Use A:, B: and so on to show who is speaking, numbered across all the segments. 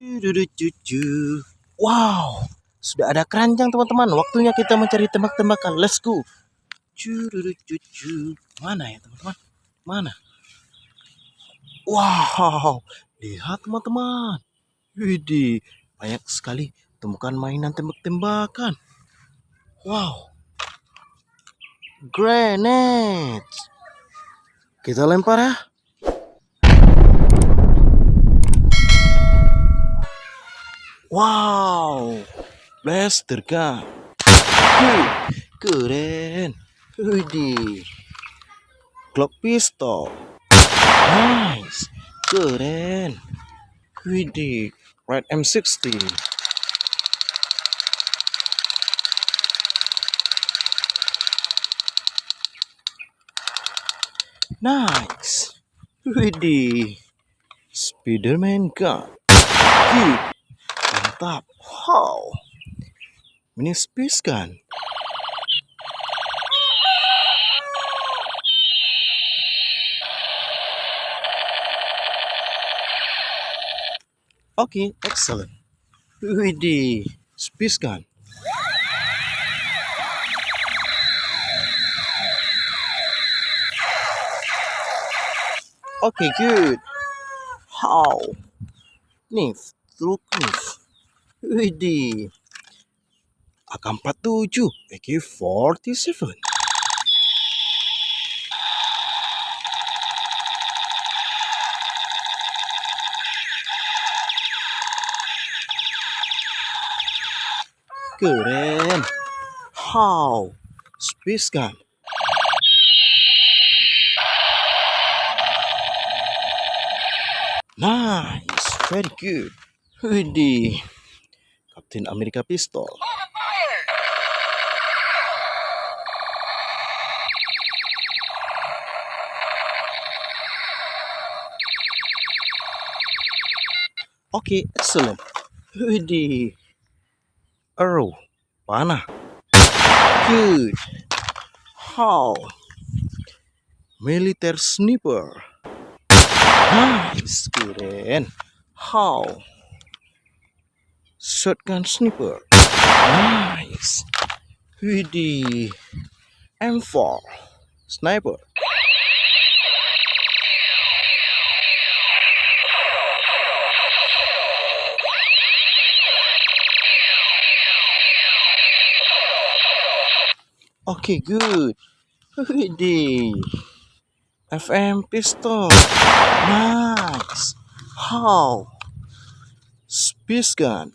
A: Cucu. Wow, sudah ada keranjang teman-teman. Waktunya kita mencari tembak-tembakan. Let's go. Cucu. Mana ya teman-teman? Mana? Wow, lihat teman-teman. Widih, banyak sekali temukan mainan tembak-tembakan. Wow, grenades. Kita lempar ya. Wow, blaster gun. Keren. Widih, Glock pistol. Nice, keren. Widih, Red M16. Nice. Widih, Spiderman gun. Mantap. Wow. Mini space gun. Oke, excellent. Widih, space gun. Oke, good. How? Nif, truk nif. Widih. Ak47, AK47. Keren. How? Space gun. Nice, very good. Widih, Captain America pistol. Oke, excellent. Widih, arrow, panah. Good. How? Military sniper. Nice, keren. How? Shotgun sniper. Nice. Widih, M4 sniper. Oke, good. Widih, FM pistol. Nice. How? Space gun.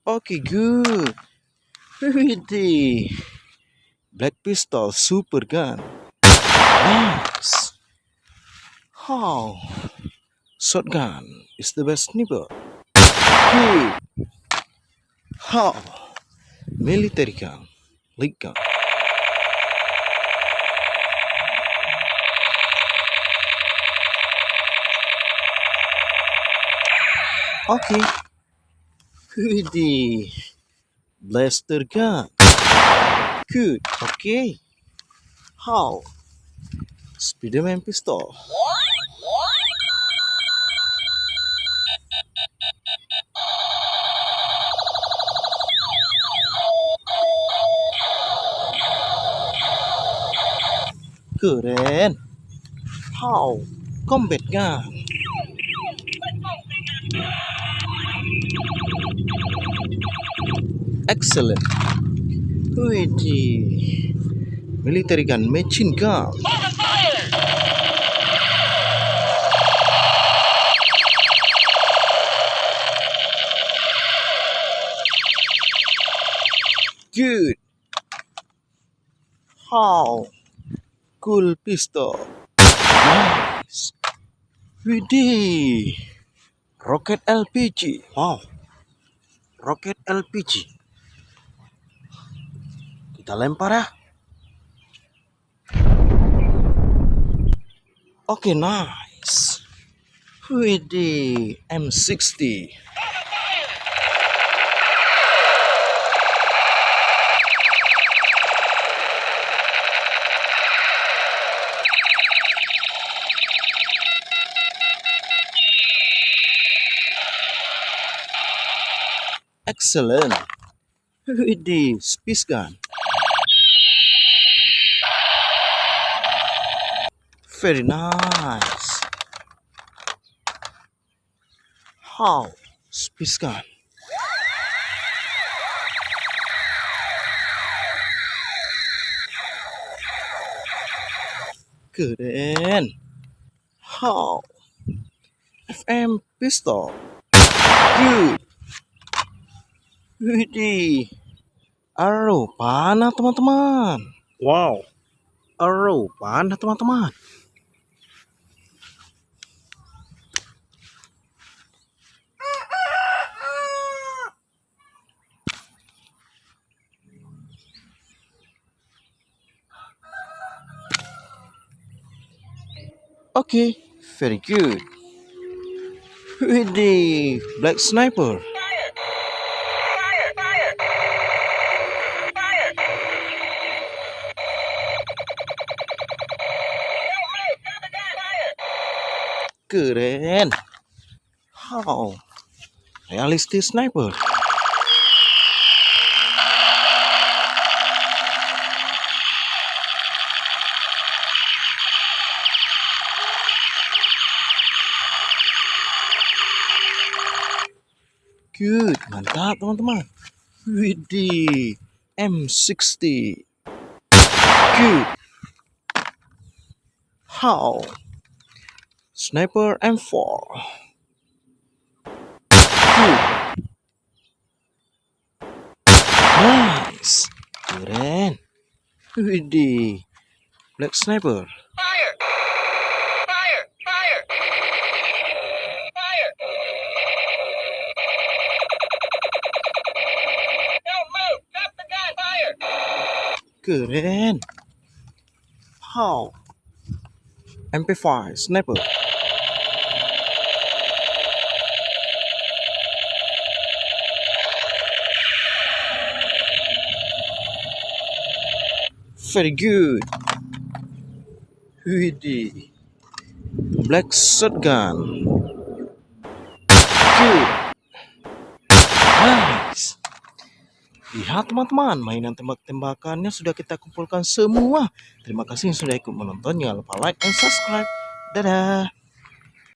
A: Oke, good. Widih, black pistol super gun. Nice. How? Shotgun is the best sniper. Good. How? Military gun, light gun. Oke. Widih, blaster gun. Good. Okay. How? Spiderman pistol. Keren. How? Combat gun. Excellent. Widih, military gun, machine gun. Good. How? Cool pistol. Nice. Widih, rocket LPG. Wow, rocket LPG. Kita lempar ya. Oke, nice. Widih, M60. Excellent. Widih, space gun. Very nice. How? Space gun. Keren. How? FM pistol. Good. Widih. Arrow panah teman-teman. Wow. Arrow panah teman-teman. Okay, very good. Widih, black sniper. Keren. How? Realistic sniper. Good, mantap teman-teman. Widih, M16. Good. How? Sniper M4. Good. Nice. Keren. Widih, black sniper.
B: Fire! Fire! Fire! Fire! Don't move! Stop the gun! Fire!
A: Keren. How? MP5 sniper. Very good. Widih, black shotgun. Good. Nice. Lihat teman-teman, mainan tembak-tembakannya sudah kita kumpulkan semua. Terima kasih yang sudah ikut menonton. Jangan lupa like dan subscribe. Dadah.